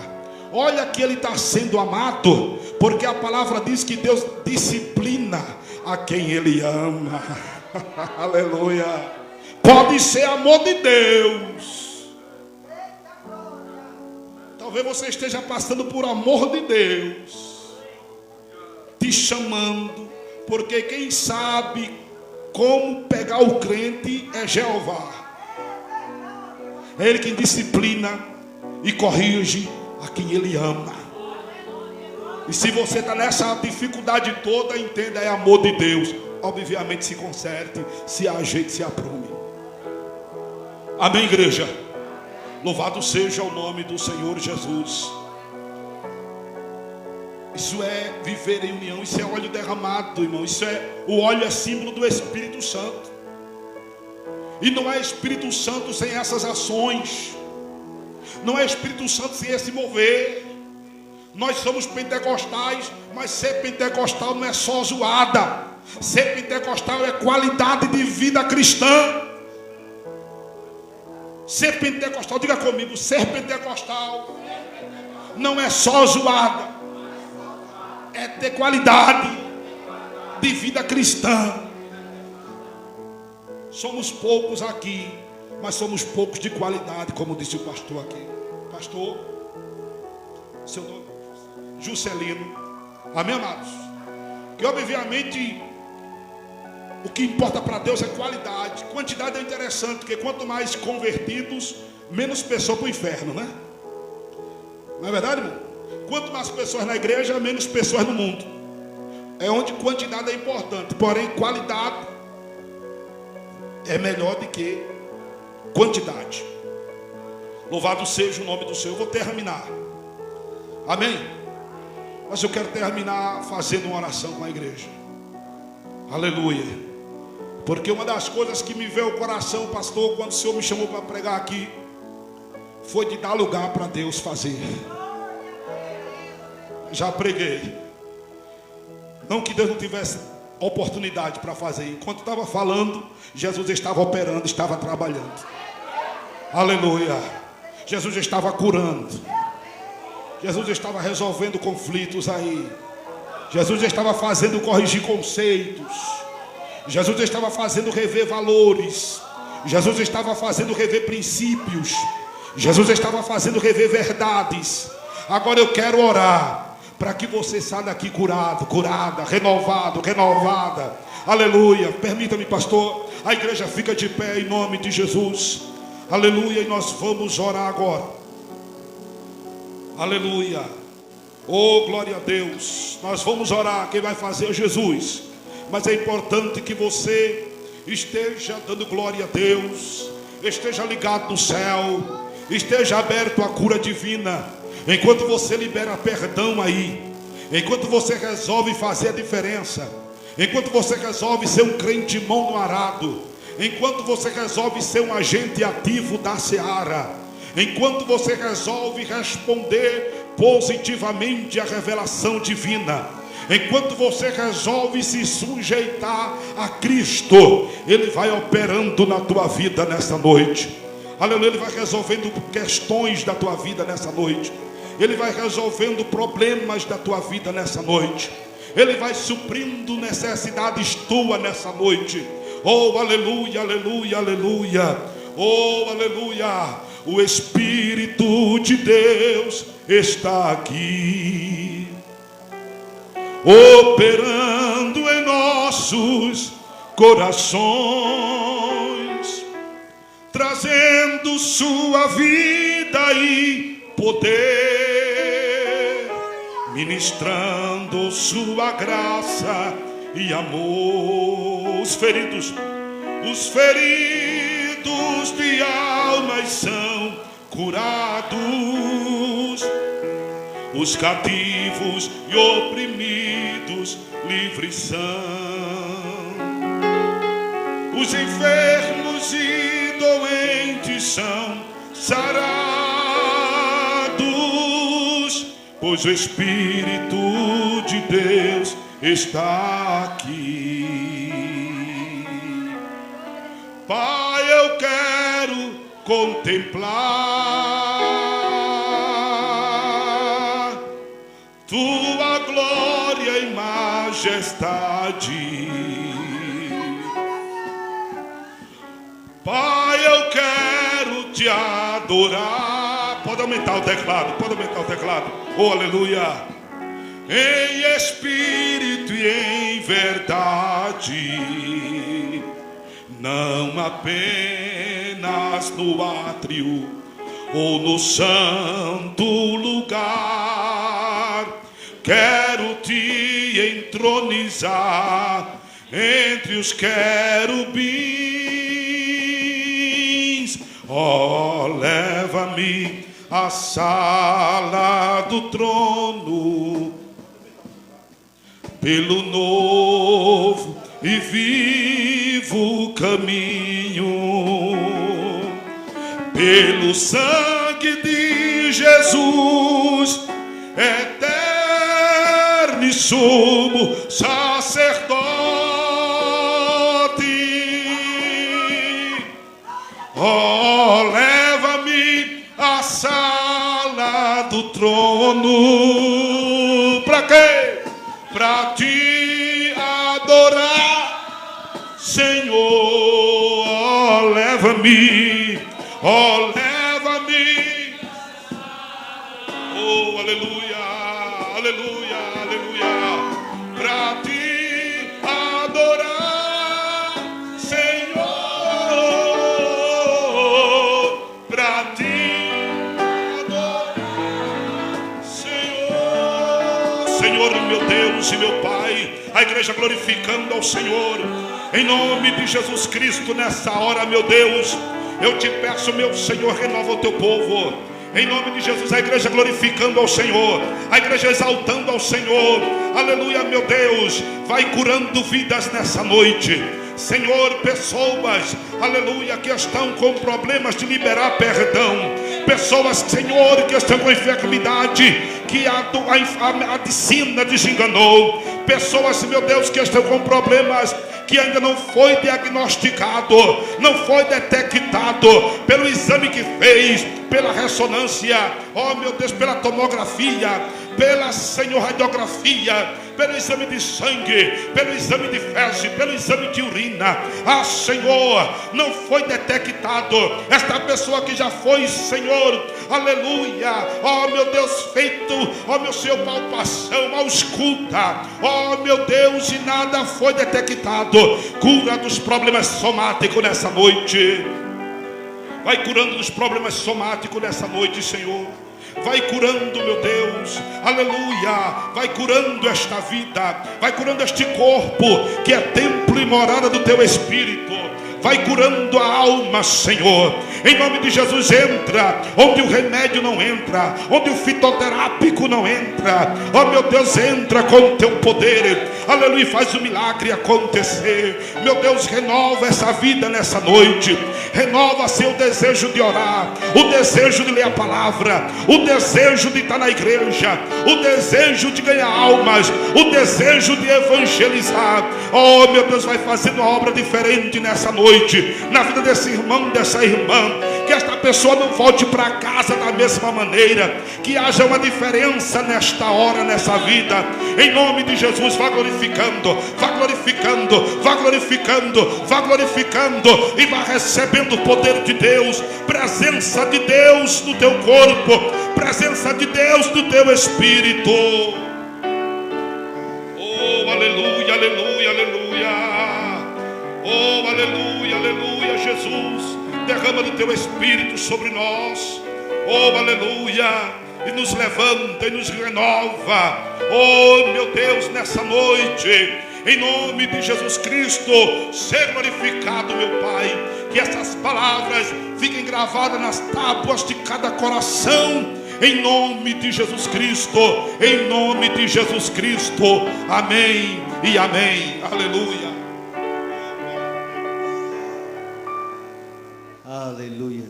S3: Olha que ele está sendo amado. Porque a palavra diz que Deus disciplina a quem ele ama. Aleluia. Pode ser amor de Deus. Talvez você esteja passando por amor de Deus, te chamando, porque quem sabe como pegar o crente é Jeová. É Ele quem disciplina e corrige a quem Ele ama. E se você está nessa dificuldade toda, entenda, é amor de Deus. Obviamente se conserte, se ajeite, se aprume. Amém, igreja? Louvado seja o nome do Senhor Jesus. Isso é viver em união. Isso é óleo derramado, irmão. O óleo é símbolo do Espírito Santo. E não é Espírito Santo sem essas ações. Não é Espírito Santo sem esse mover. Nós somos pentecostais, mas ser pentecostal não é só zoada. Ser pentecostal é qualidade de vida cristã. Ser pentecostal, diga comigo, ser pentecostal não é só zoada, é ter qualidade de vida cristã. Somos poucos aqui, mas somos poucos de qualidade, como disse o pastor aqui. Pastor, seu nome? Juscelino. Amém, amados? Que obviamente o que importa para Deus é qualidade. Quantidade é interessante, porque quanto mais convertidos, menos pessoas para o inferno, né? Não é verdade, irmão? Quanto mais pessoas na igreja, menos pessoas no mundo. É onde quantidade é importante. Porém, qualidade é melhor do que quantidade. Louvado seja o nome do Senhor. Eu vou terminar. Amém? Mas eu quero terminar fazendo uma oração com a igreja. Aleluia. Porque uma das coisas que me veio ao coração, pastor, quando o Senhor me chamou para pregar aqui, foi de dar lugar para Deus fazer. Já preguei. Não que Deus não tivesse oportunidade para fazer. Enquanto estava falando, Jesus estava operando, estava trabalhando. Aleluia. Jesus estava curando. Jesus estava resolvendo conflitos aí. Jesus estava fazendo corrigir conceitos. Jesus estava fazendo rever valores. Jesus estava fazendo rever princípios. Jesus estava fazendo rever verdades. Agora eu quero orar para que você saia daqui curado, curada, renovado, renovada. Aleluia. Permita-me, pastor. A igreja fica de pé em nome de Jesus. Aleluia. E nós vamos orar agora. Aleluia. Oh, glória a Deus. Nós vamos orar. Quem vai fazer é Jesus. Mas é importante que você esteja dando glória a Deus, esteja ligado no céu, esteja aberto à cura divina. Enquanto você libera perdão aí, enquanto você resolve fazer a diferença, enquanto você resolve ser um crente mão no arado, enquanto você resolve ser um agente ativo da seara, enquanto você resolve responder positivamente à revelação divina, enquanto você resolve se sujeitar a Cristo, Ele vai operando na tua vida nessa noite. Aleluia. Ele vai resolvendo questões da tua vida nessa noite. Ele vai resolvendo problemas da tua vida nessa noite. Ele vai suprindo necessidades tuas nessa noite. Oh, aleluia, aleluia, aleluia. Oh, aleluia. O Espírito de Deus está aqui, operando em nossos corações, trazendo sua vida e poder, ministrando sua graça e amor. Os feridos de almas são curados, os cativos e oprimidos livres são, os enfermos e doentes são sarados, pois o Espírito de Deus está aqui. Pai, eu quero contemplar tua glória e majestade. Pai, eu quero te adorar. Pode aumentar o teclado, pode aumentar o teclado. Oh, aleluia. Em espírito e em verdade, não apenas no átrio ou no santo lugar. Quero te entronizar entre os querubins. Oh, leva-me à sala do trono, pelo novo e vivo caminho, pelo sangue de Jesus, eterno e sumo sacerdote. Oh, leva-me à sala do trono. Para quê? Para te adorar, Senhor. Oh, leva-me, oh, leva-me. Oh, aleluia, aleluia, aleluia. Para te adorar, Senhor. Para te adorar, Senhor. Senhor, meu Deus e meu Pai, a igreja glorificando ao Senhor, em nome de Jesus Cristo. Nessa hora, meu Deus, eu te peço, meu Senhor, renova o teu povo, em nome de Jesus. A igreja glorificando ao Senhor, a igreja exaltando ao Senhor, aleluia, meu Deus. Vai curando vidas nessa noite, Senhor. Pessoas, aleluia, que estão com problemas de liberar perdão, pessoas, Senhor, que estão com enfermidade que a medicina desenganou, pessoas, meu Deus, que estão com problemas que ainda não foi diagnosticado, não foi detectado pelo exame que fez, pela ressonância, oh meu Deus, pela tomografia, pela, Senhor, radiografia, pelo exame de sangue, pelo exame de fezes, pelo exame de urina. Ah, Senhor, não foi detectado. Esta pessoa que já foi, Senhor, aleluia, oh meu Deus, feito, oh meu Senhor, palpação, ausculta, oh meu Deus, e nada foi detectado. Cura dos problemas somáticos nessa noite. Vai curando dos problemas somáticos nessa noite, Senhor. Vai curando, meu Deus, aleluia. Vai curando esta vida, vai curando este corpo que é templo e morada do teu Espírito. Vai curando a alma, Senhor, em nome de Jesus. Entra onde o remédio não entra, onde o fitoterápico não entra. Oh meu Deus, entra com o teu poder, aleluia, faz o milagre acontecer. Meu Deus, renova essa vida nessa noite. Renova seu desejo de orar, o desejo de ler a palavra, o desejo de estar na igreja, o desejo de ganhar almas, o desejo de evangelizar. Oh meu Deus, vai fazendo uma obra diferente nessa noite na vida desse irmão, dessa irmã. Que esta pessoa não volte para casa da mesma maneira, que haja uma diferença nesta hora, nessa vida, em nome de Jesus. Vá glorificando, vá glorificando, vá glorificando, vá glorificando, e vá recebendo o poder de Deus, presença de Deus no teu corpo, presença de Deus no teu espírito. Oh, aleluia, aleluia, aleluia. Oh, aleluia, aleluia, Jesus. Derrama do teu Espírito sobre nós. Oh, aleluia. E nos levanta e nos renova. Oh, meu Deus, nessa noite, em nome de Jesus Cristo, ser glorificado, meu Pai. Que essas palavras fiquem gravadas nas tábuas de cada coração, em nome de Jesus Cristo. Em nome de Jesus Cristo. Amém e amém. Aleluia.
S1: Aleluia.